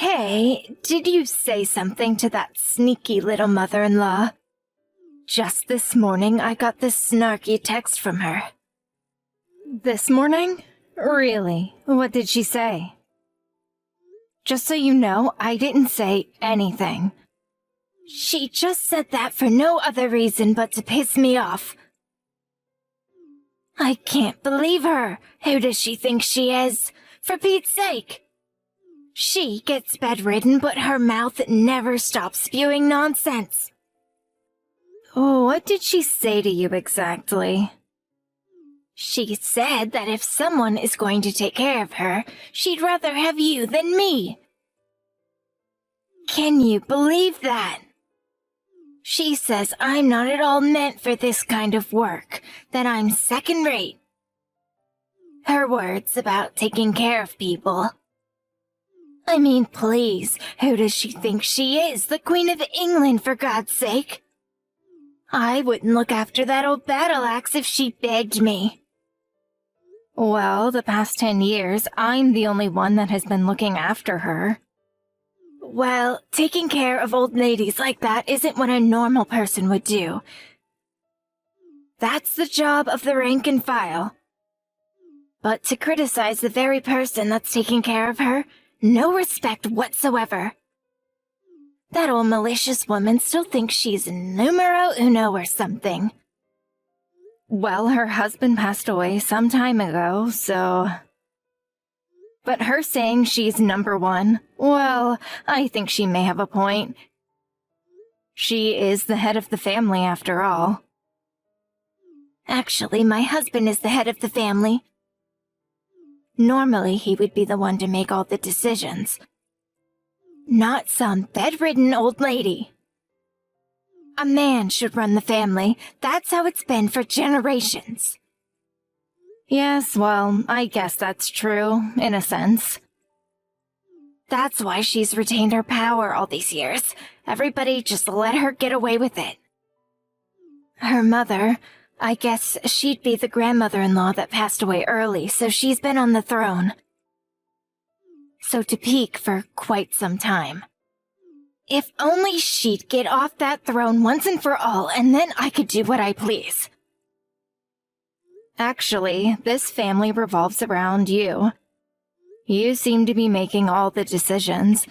Hey, did you say something to that sneaky little mother-in-law? Just this morning, I got this snarky text from her. This morning? Really? What did she say? Just so you know, I didn't say anything. She just said that for no other reason but to piss me off. I can't believe her. Who does she think she is? For Pete's sake. She gets bedridden, but her mouth never stops spewing nonsense. What did she say to you exactly? She said that if someone is going to take care of her, she'd rather have you than me. Can you believe that? She says I'm not at all meant for this kind of work, that I'm second-rate. Her words about taking care of people. I mean, please, who does she think she is? The Queen of England, for God's sake. I wouldn't look after that old battle axe if she begged me. Well, the past 10 years, I'm the only one that has been looking after her. Well, taking care of old ladies like that isn't what a normal person would do. That's the job of the rank and file. But to criticize the very person that's taking care of her, no respect whatsoever. That old malicious woman still thinks she's numero uno or something. Well, her husband passed away some time ago, so... But her saying she's number one, well, I think she may have a point. She is the head of the family, after all. Actually, my husband is the head of the family. Normally, he would be the one to make all the decisions. Not some bedridden old lady. A man should run the family. That's how it's been for generations. Yes, well, I guess that's true, in a sense. That's why she's retained her power all these years. Everybody just let her get away with it. Her mother, I guess she'd be the grandmother-in-law that passed away early, so she's been on the throne. So to peak for quite some time. If only she'd get off that throne once and for all, and then I could do what I please. Actually, this family revolves around you. You seem to be making all the decisions.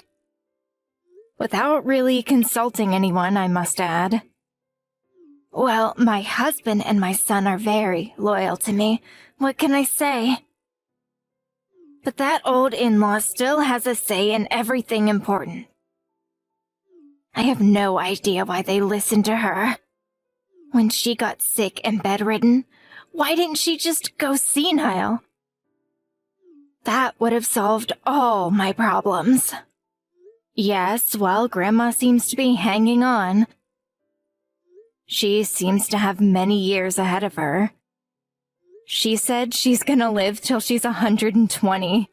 Without really consulting anyone, I must add. Well, my husband and my son are very loyal to me. What can I say? But that old in-law still has a say in everything important. I have no idea why they listened to her. When she got sick and bedridden, why didn't she just go senile? That would have solved all my problems. Yes, well, Grandma seems to be hanging on. She seems to have many years ahead of her. She said she's gonna live till she's 120.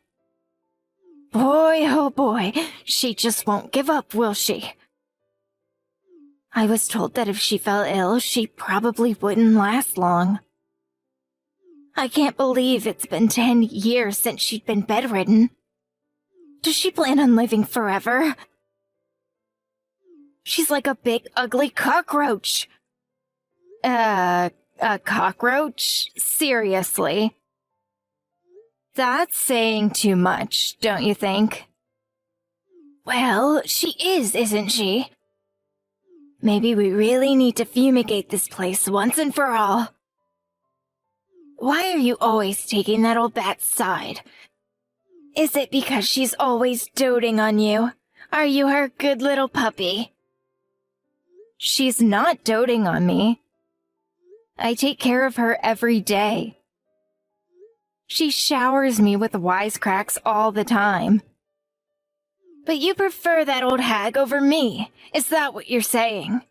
Boy, oh boy, she just won't give up, will she? I was told that if she fell ill, she probably wouldn't last long. I can't believe it's been 10 years since she'd been bedridden. Does she plan on living forever? She's like a big, ugly cockroach. A cockroach? Seriously? That's saying too much, don't you think? Well, she is, isn't she? Maybe we really need to fumigate this place once and for all. Why are you always taking that old bat's side? Is it because she's always doting on you? Are you her good little puppy? She's not doting on me. I take care of her every day. She showers me with wisecracks all the time. But you prefer that old hag over me, is that what you're saying?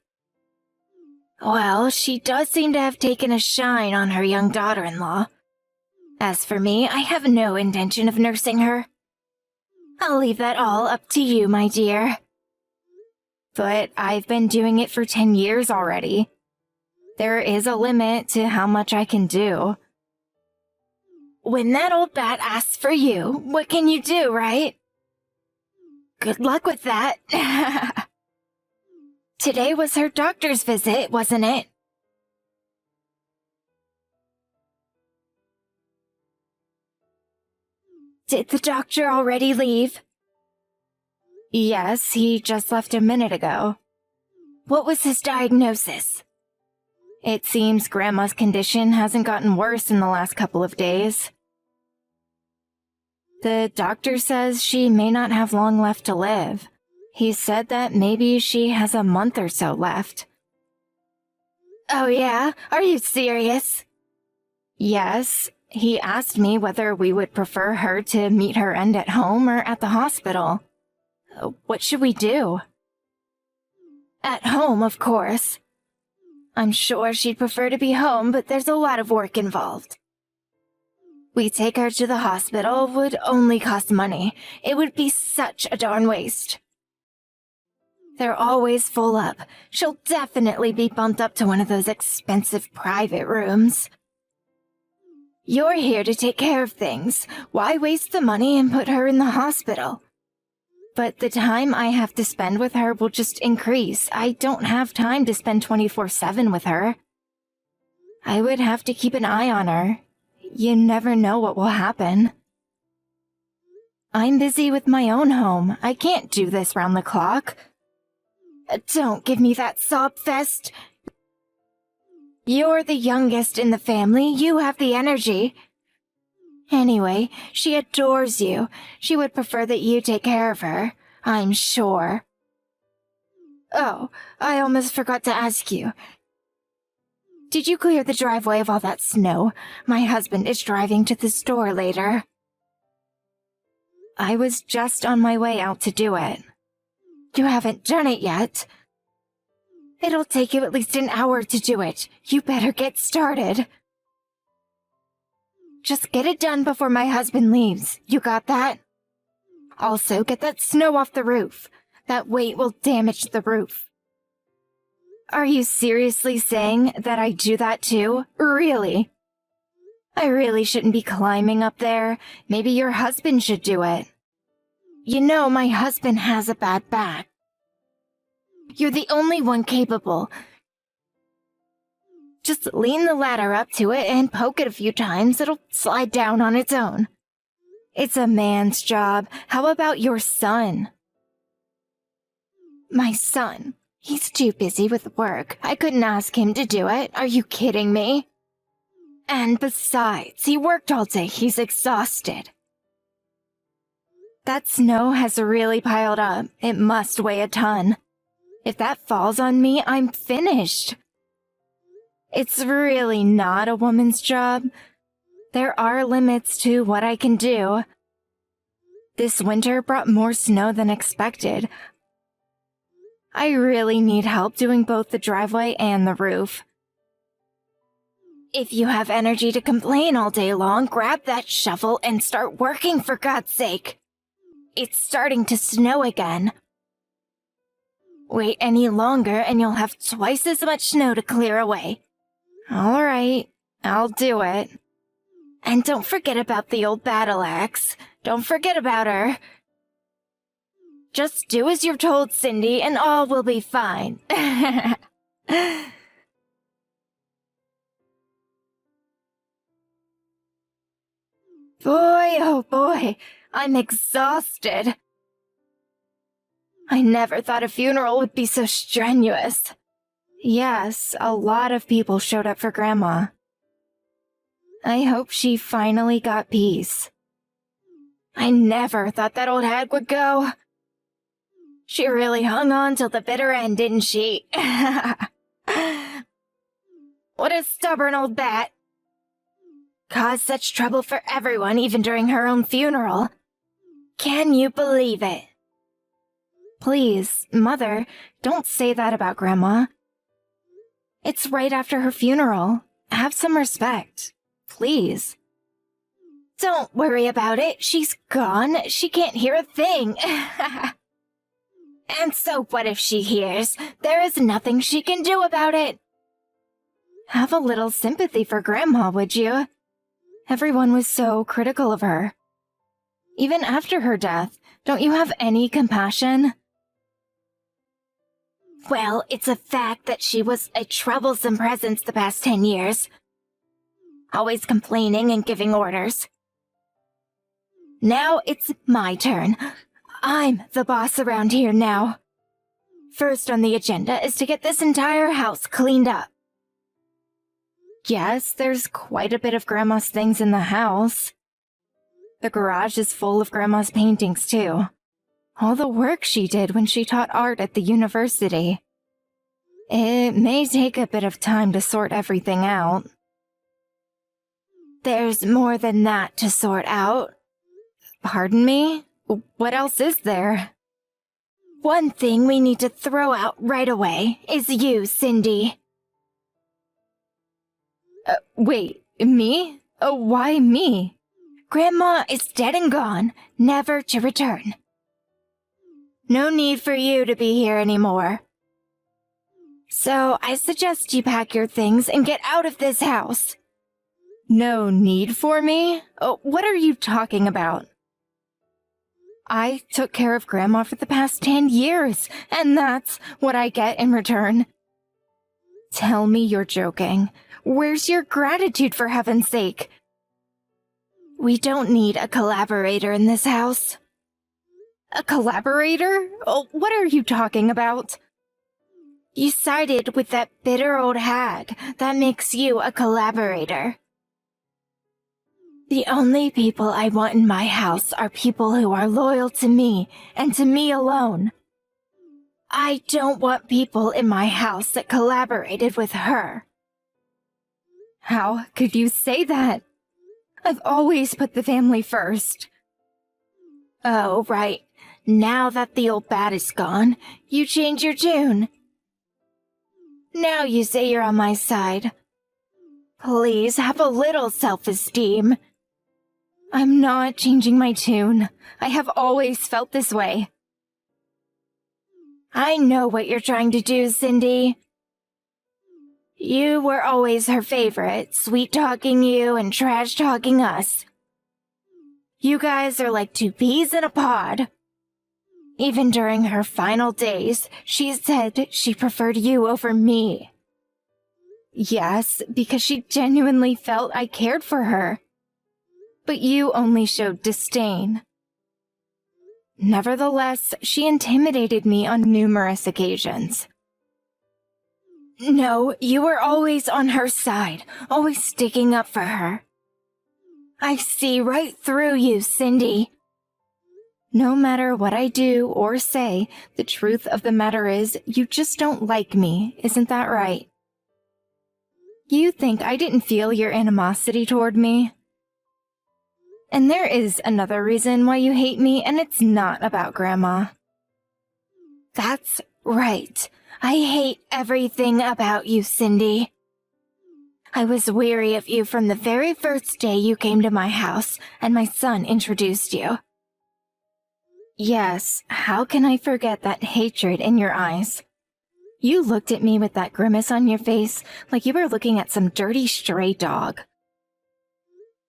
Well, she does seem to have taken a shine on her young daughter-in-law. As for me, I have no intention of nursing her. I'll leave that all up to you, my dear. But I've been doing it for 10 years already. There is a limit to how much I can do. When that old bat asks for you, what can you do, right? Good luck with that. Today was her doctor's visit, wasn't it? Did the doctor already leave? Yes, he just left a minute ago. What was his diagnosis? It seems Grandma's condition hasn't gotten worse in the last couple of days. The doctor says she may not have long left to live. He said that maybe she has a month or so left. Oh yeah? Are you serious? Yes. He asked me whether we would prefer her to meet her end at home or at the hospital. What should we do? At home, of course. I'm sure she'd prefer to be home, but there's a lot of work involved. We take her to the hospital would only cost money. It would be such a darn waste. They're always full up. She'll definitely be bumped up to one of those expensive private rooms. You're here to take care of things. Why waste the money and put her in the hospital? But the time I have to spend with her will just increase. I don't have time to spend 24/7 with her. I would have to keep an eye on her. You never know what will happen. I'm busy with my own home. I can't do this round the clock. Don't give me that sob fest. You're the youngest in the family. You have the energy. Anyway, she adores you. She would prefer that you take care of her, I'm sure. Oh, I almost forgot to ask you. Did you clear the driveway of all that snow? My husband is driving to the store later. I was just on my way out to do it. You haven't done it yet? It'll take you at least an hour to do it. You better get started. Just get it done before my husband leaves. You got that? Also, get that snow off the roof. That weight will damage the roof. Are you seriously saying that I do that too? Really? I really shouldn't be climbing up there. Maybe your husband should do it. You know, my husband has a bad back. You're the only one capable. Just lean the ladder up to it and poke it a few times. It'll slide down on its own. It's a man's job. How about your son? My son? He's too busy with work. I couldn't ask him to do it. Are you kidding me? And besides, he worked all day. He's exhausted. That snow has really piled up. It must weigh a ton. If that falls on me, I'm finished. It's really not a woman's job. There are limits to what I can do. This winter brought more snow than expected. I really need help doing both the driveway and the roof. If you have energy to complain all day long, grab that shovel and start working, for God's sake. It's starting to snow again. Wait any longer and you'll have twice as much snow to clear away. All right, I'll do it. And don't forget about the old battle axe. Don't forget about her. Just do as you're told, Cindy, and all will be fine. Boy, oh boy, I'm exhausted. I never thought a funeral would be so strenuous. Yes, a lot of people showed up for Grandma. I hope she finally got peace. I never thought that old hag would go. She really hung on till the bitter end, didn't she? What a stubborn old bat. Caused such trouble for everyone, even during her own funeral. Can you believe it? Please, Mother, don't say that about Grandma. It's right after her funeral. Have some respect. Please. Don't worry about it. She's gone. She can't hear a thing. And so what if she hears? There is nothing she can do about it. Have a little sympathy for Grandma, would you? Everyone was so critical of her. Even after her death, Don't you have any compassion? Well, it's a fact that she was a troublesome presence the past 10 years. Always complaining and giving orders. Now it's my turn. I'm the boss around here now. First on the agenda is to get this entire house cleaned up. Yes, there's quite a bit of Grandma's things in the house. The garage is full of Grandma's paintings, too. All the work she did when she taught art at the university. It may take a bit of time to sort everything out. There's more than that to sort out. Pardon me? What else is there? One thing we need to throw out right away is you, Cindy. Wait, me? Why me? Grandma is dead and gone, never to return. No need for you to be here anymore. So I suggest you pack your things and get out of this house. No need for me? What are you talking about? I took care of Grandma for the past 10 years, and that's what I get in return. Tell me you're joking. Where's your gratitude, for heaven's sake? We don't need a collaborator in this house. A collaborator? What are you talking about? You sided with that bitter old hag. That makes you a collaborator. The only people I want in my house are people who are loyal to me and to me alone. I don't want people in my house that collaborated with her. How could you say that? I've always put the family first. Oh, right. Now that the old bat is gone, you change your tune. Now you say you're on my side. Please have a little self-esteem. I'm not changing my tune. I have always felt this way. I know what you're trying to do, Cindy. You were always her favorite, sweet-talking you and trash-talking us. You guys are like two peas in a pod. Even during her final days, she said she preferred you over me. Yes, because she genuinely felt I cared for her. But you only showed disdain. Nevertheless, she intimidated me on numerous occasions. No, you were always on her side, always sticking up for her. I see right through you, Cindy. No matter what I do or say, the truth of the matter is you just don't like me, isn't that right? You think I didn't feel your animosity toward me? And there is another reason why you hate me, and it's not about Grandma. That's right. I hate everything about you, Cindy. I was weary of you from the very first day you came to my house and my son introduced you. Yes, how can I forget that hatred in your eyes? You looked at me with that grimace on your face like you were looking at some dirty stray dog.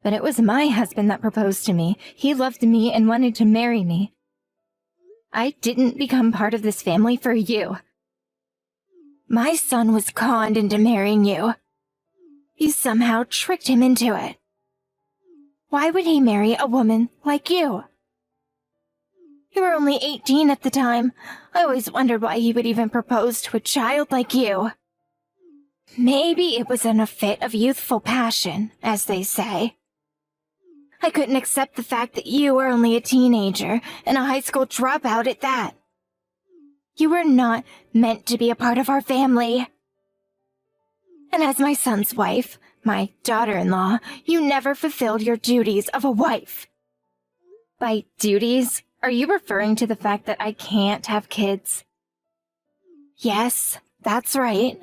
But it was my husband that proposed to me. He loved me and wanted to marry me. I didn't become part of this family for you. My son was conned into marrying you. You somehow tricked him into it. Why would he marry a woman like you? You were only 18 at the time. I always wondered why he would even propose to a child like you. Maybe it was in a fit of youthful passion, as they say. I couldn't accept the fact that you were only a teenager and a high school dropout at that. You were not meant to be a part of our family. And as my son's wife, my daughter-in-law, you never fulfilled your duties of a wife. By duties, are you referring to the fact that I can't have kids? Yes, that's right.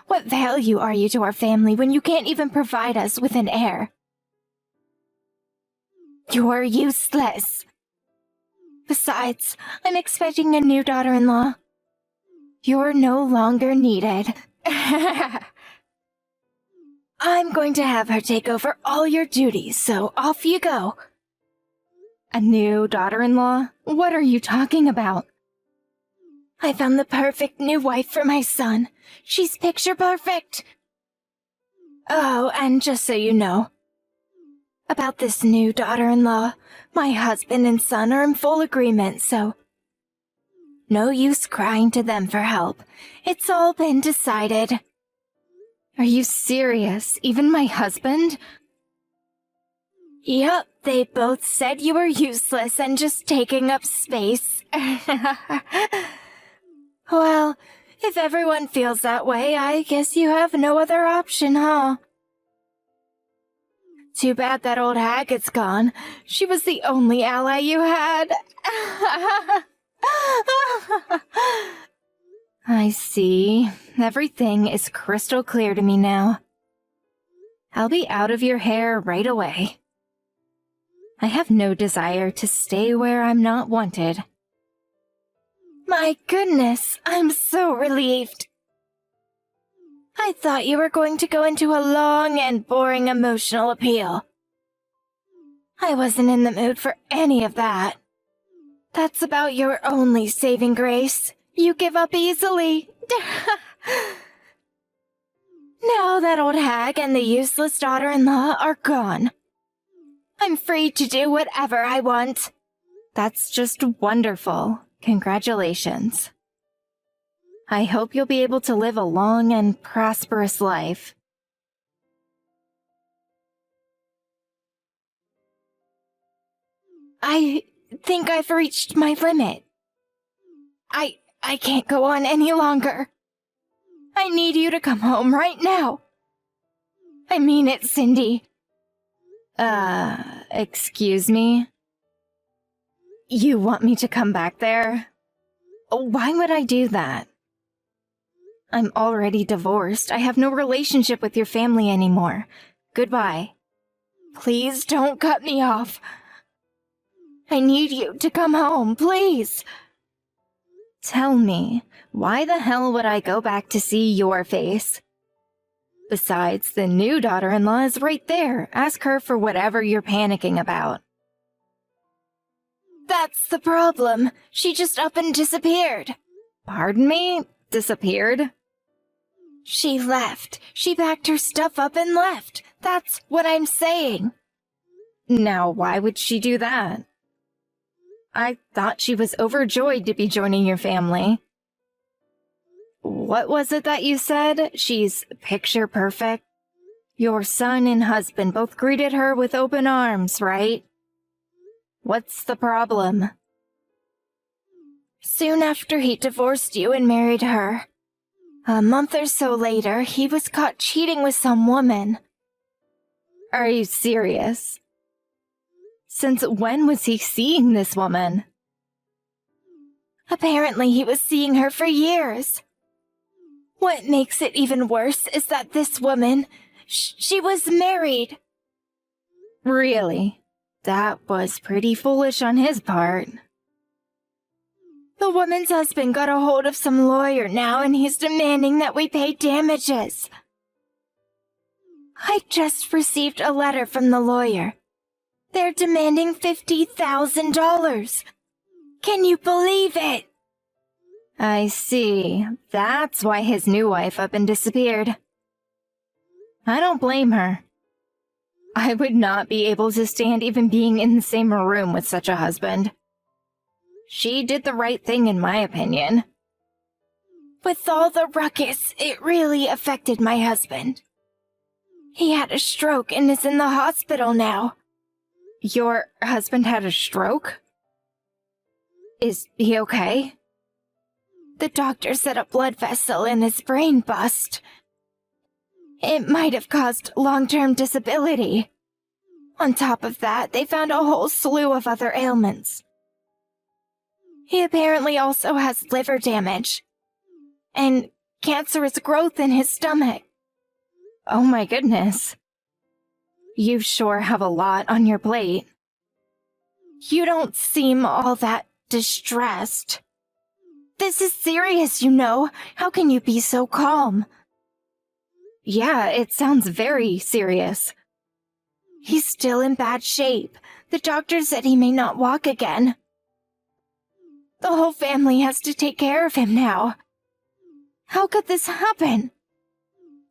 What value are you to our family when you can't even provide us with an heir? You're useless. Besides, I'm expecting a new daughter-in-law. You're no longer needed. I'm going to have her take over all your duties, so off you go. A new daughter-in-law? What are you talking about? I found the perfect new wife for my son. She's picture perfect. Oh, and just so you know, about this new daughter-in-law, my husband and son are in full agreement, so no use crying to them for help. It's all been decided. Are you serious? Even my husband? Yup, they both said you were useless and just taking up space. Well, if everyone feels that way, I guess you have no other option, huh? Too bad that old hag is gone. She was the only ally you had. I see. Everything is crystal clear to me now. I'll be out of your hair right away. I have no desire to stay where I'm not wanted. My goodness, I'm so relieved. I thought you were going to go into a long and boring emotional appeal. I wasn't in the mood for any of that. That's about your only saving grace. You give up easily. Now that old hag and the useless daughter-in-law are gone, I'm free to do whatever I want. That's just wonderful. Congratulations. I hope you'll be able to live a long and prosperous life. I think I've reached my limit. I can't go on any longer. I need you to come home right now. I mean it, Cindy. Excuse me? You want me to come back there? Why would I do that? I'm already divorced. I have no relationship with your family anymore. Goodbye. Please don't cut me off. I need you to come home, please. Tell me, why the hell would I go back to see your face? Besides, the new daughter-in-law is right there. Ask her for whatever you're panicking about. That's the problem. She just up and disappeared. Pardon me? Disappeared? She left. She packed her stuff up and left. That's what I'm saying. Now, why would she do that? I thought she was overjoyed to be joining your family. What was it that you said? She's picture perfect? Your son and husband both greeted her with open arms, right? What's the problem? Soon after he divorced you and married her, a month or so later, he was caught cheating with some woman. Are you serious? Since when was he seeing this woman? Apparently he was seeing her for years. What makes it even worse is that this woman, she was married. Really? That was pretty foolish on his part. The woman's husband got a hold of some lawyer now, and he's demanding that we pay damages. I just received a letter from the lawyer. They're demanding $50,000. Can you believe it? I see. That's why his new wife up and disappeared. I don't blame her. I would not be able to stand even being in the same room with such a husband. She did the right thing in my opinion. With all the ruckus, it really affected my husband. He had a stroke and is in the hospital now. Your husband had a stroke? Is he okay? The doctor said a blood vessel in his brain bust. It might have caused long-term disability. On top of that, they found a whole slew of other ailments. He apparently also has liver damage and cancerous growth in his stomach. Oh my goodness. You sure have a lot on your plate. You don't seem all that distressed. This is serious, you know. How can you be so calm? Yeah, it sounds very serious. He's still in bad shape. The doctor said he may not walk again. The whole family has to take care of him now. How could this happen?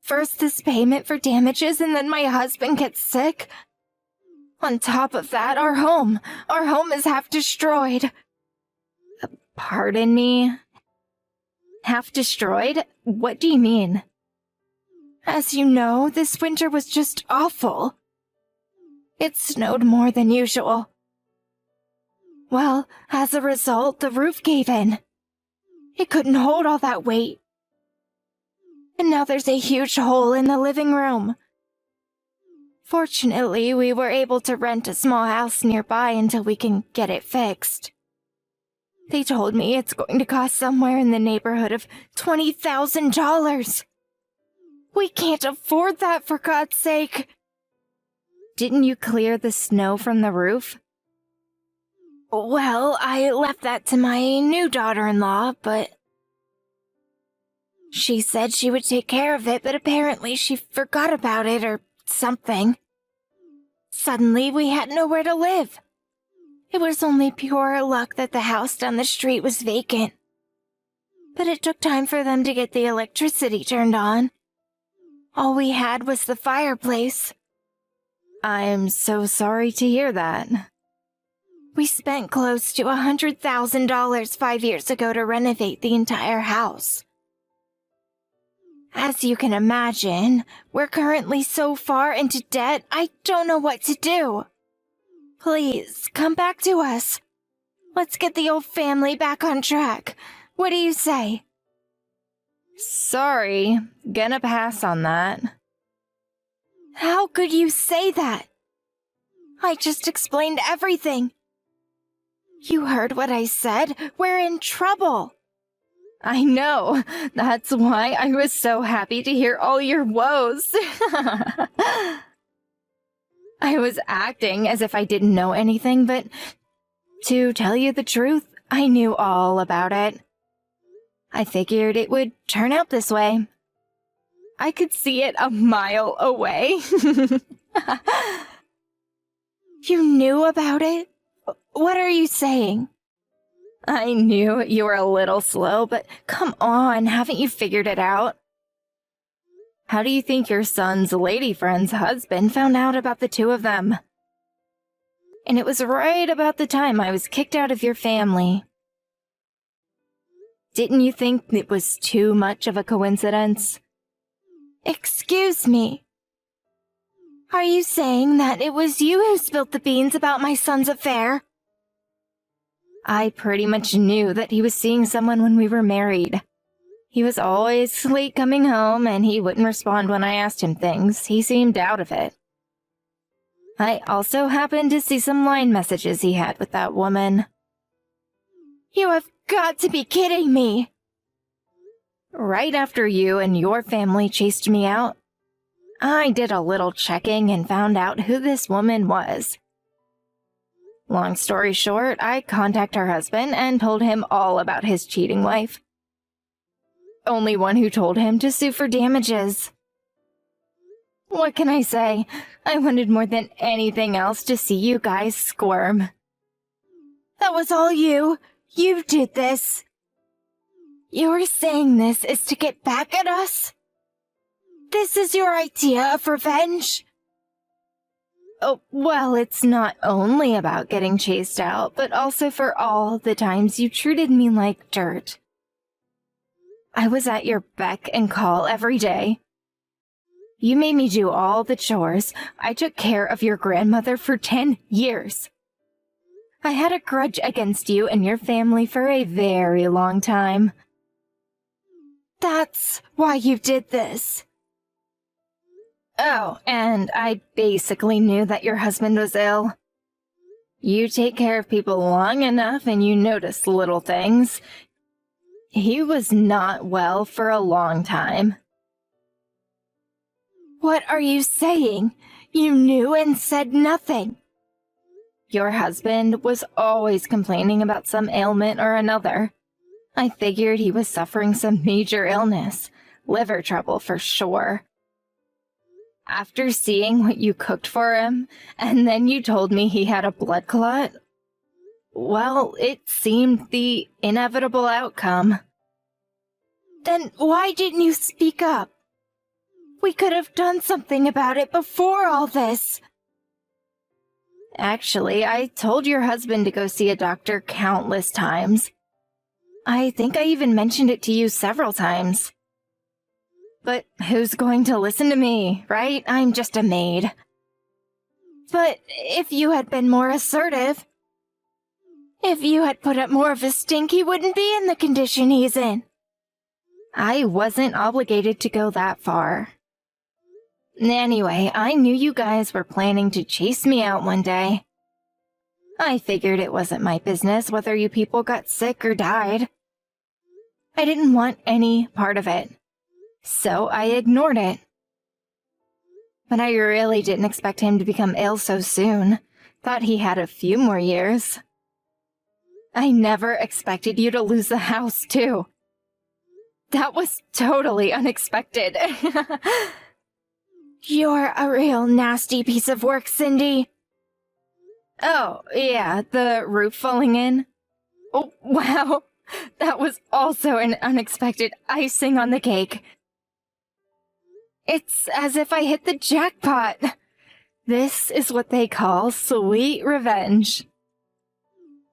First this payment for damages, and then my husband gets sick. On top of that, our home is half destroyed. Pardon me? Half destroyed? What do you mean? As you know, this winter was just awful. It snowed more than usual. Well, as a result, the roof gave in. It couldn't hold all that weight. And now there's a huge hole in the living room. Fortunately, we were able to rent a small house nearby until we can get it fixed. They told me it's going to cost somewhere in the neighborhood of $20,000. We can't afford that, for God's sake. Didn't you clear the snow from the roof? Well, I left that to my new daughter-in-law, but she said she would take care of it, but apparently she forgot about it or something. Suddenly, we had nowhere to live. It was only pure luck that the house down the street was vacant. But it took time for them to get the electricity turned on. All we had was the fireplace. I'm so sorry to hear that. We spent close to $100,000 5 years ago to renovate the entire house. As you can imagine, we're currently so far into debt, I don't know what to do. Please, come back to us. Let's get the old family back on track. What do you say? Sorry, gonna pass on that. How could you say that? I just explained everything. You heard what I said. We're in trouble. I know. That's why I was so happy to hear all your woes. I was acting as if I didn't know anything, but to tell you the truth, I knew all about it. I figured it would turn out this way. I could see it a mile away. You knew about it? What are you saying? I knew you were a little slow, but come on, haven't you figured it out? How do you think your son's lady friend's husband found out about the two of them? And it was right about the time I was kicked out of your family. Didn't you think it was too much of a coincidence? Excuse me. Are you saying that it was you who spilled the beans about my son's affair? I pretty much knew that he was seeing someone when we were married. He was always late coming home, and he wouldn't respond when I asked him things. He seemed out of it. I also happened to see some line messages he had with that woman. You have got to be kidding me! Right after you and your family chased me out, I did a little checking and found out who this woman was. Long story short, I contacted her husband and told him all about his cheating wife. Only one who told him to sue for damages. What can I say? I wanted more than anything else to see you guys squirm. That was all you? You did this? You're saying this is to get back at us? This is your idea of revenge? Oh, well, it's not only about getting chased out, but also for all the times you treated me like dirt. I was at your beck and call every day. You made me do all the chores. I took care of your grandmother for 10 years. I had a grudge against you and your family for a very long time. That's why you did this. Oh, and I basically knew that your husband was ill. You take care of people long enough and you notice little things. He was not well for a long time. What are you saying? You knew and said nothing. Your husband was always complaining about some ailment or another. I figured he was suffering some major illness, liver trouble for sure. After seeing what you cooked for him, and then you told me he had a blood clot? Well, it seemed the inevitable outcome. Then why didn't you speak up? We could have done something about it before all this. Actually, I told your husband to go see a doctor countless times. I think I even mentioned it to you several times. But who's going to listen to me, right? I'm just a maid. But if you had been more assertive, if you had put up more of a stink, he wouldn't be in the condition he's in. I wasn't obligated to go that far. Anyway, I knew you guys were planning to chase me out one day. I figured it wasn't my business whether you people got sick or died. I didn't want any part of it, so I ignored it. But I really didn't expect him to become ill so soon. Thought he had a few more years. I never expected you to lose the house, too. That was totally unexpected. You're a real nasty piece of work, Cindy. Oh, yeah, the roof falling in. Oh, wow. That was also an unexpected icing on the cake. It's as if I hit the jackpot. This is what they call sweet revenge.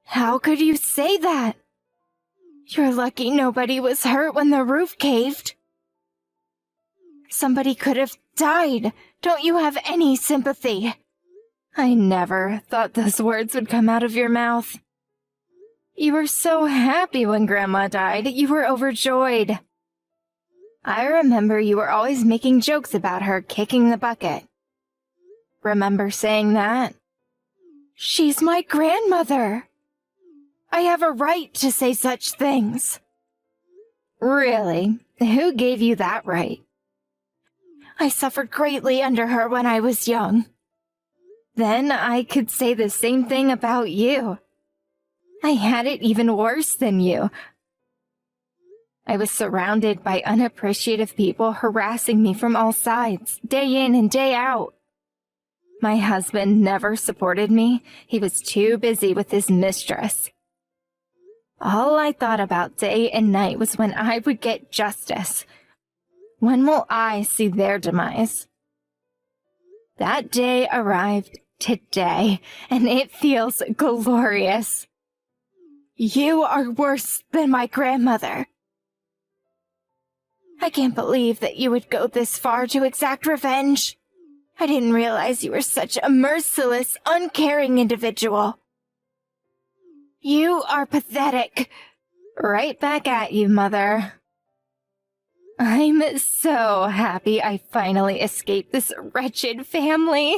How could you say that? You're lucky nobody was hurt when the roof caved. Somebody could have died. Don't you have any sympathy? I never thought those words would come out of your mouth. You were so happy when Grandma died. You were overjoyed. I remember you were always making jokes about her kicking the bucket. Remember saying that? She's my grandmother. I have a right to say such things. Really? Who gave you that right? I suffered greatly under her when I was young. Then I could say the same thing about you. I had it even worse than you. I was surrounded by unappreciative people harassing me from all sides, day in and day out. My husband never supported me. He was too busy with his mistress. All I thought about day and night was when I would get justice. When will I see their demise? That day arrived today, and it feels glorious. You are worse than my grandmother. I can't believe that you would go this far to exact revenge. I didn't realize you were such a merciless, uncaring individual. You are pathetic. Right back at you, Mother. I'm so happy I finally escaped this wretched family.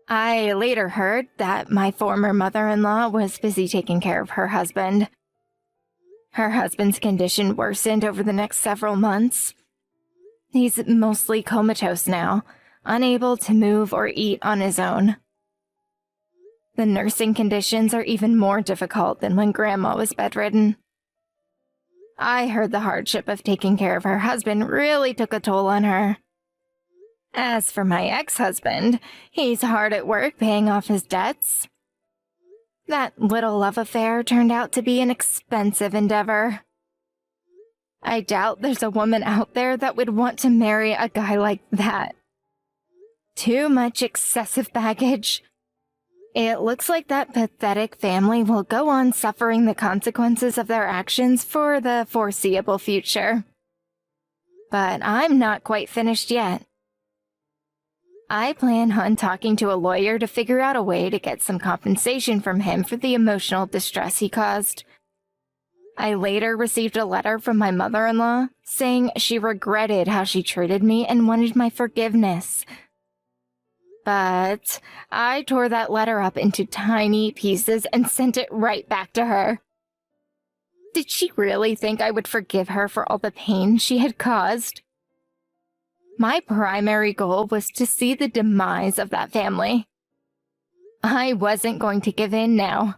I later heard that my former mother-in-law was busy taking care of her husband. Her husband's condition worsened over the next several months. He's mostly comatose now, unable to move or eat on his own. The nursing conditions are even more difficult than when Grandma was bedridden. I heard the hardship of taking care of her husband really took a toll on her. As for my ex-husband, he's hard at work paying off his debts. That little love affair turned out to be an expensive endeavor. I doubt there's a woman out there that would want to marry a guy like that. Too much excessive baggage. It looks like that pathetic family will go on suffering the consequences of their actions for the foreseeable future. But I'm not quite finished yet. I plan on talking to a lawyer to figure out a way to get some compensation from him for the emotional distress he caused. I later received a letter from my mother-in-law saying she regretted how she treated me and wanted my forgiveness. But I tore that letter up into tiny pieces and sent it right back to her. Did she really think I would forgive her for all the pain she had caused? My primary goal was to see the demise of that family. I wasn't going to give in now.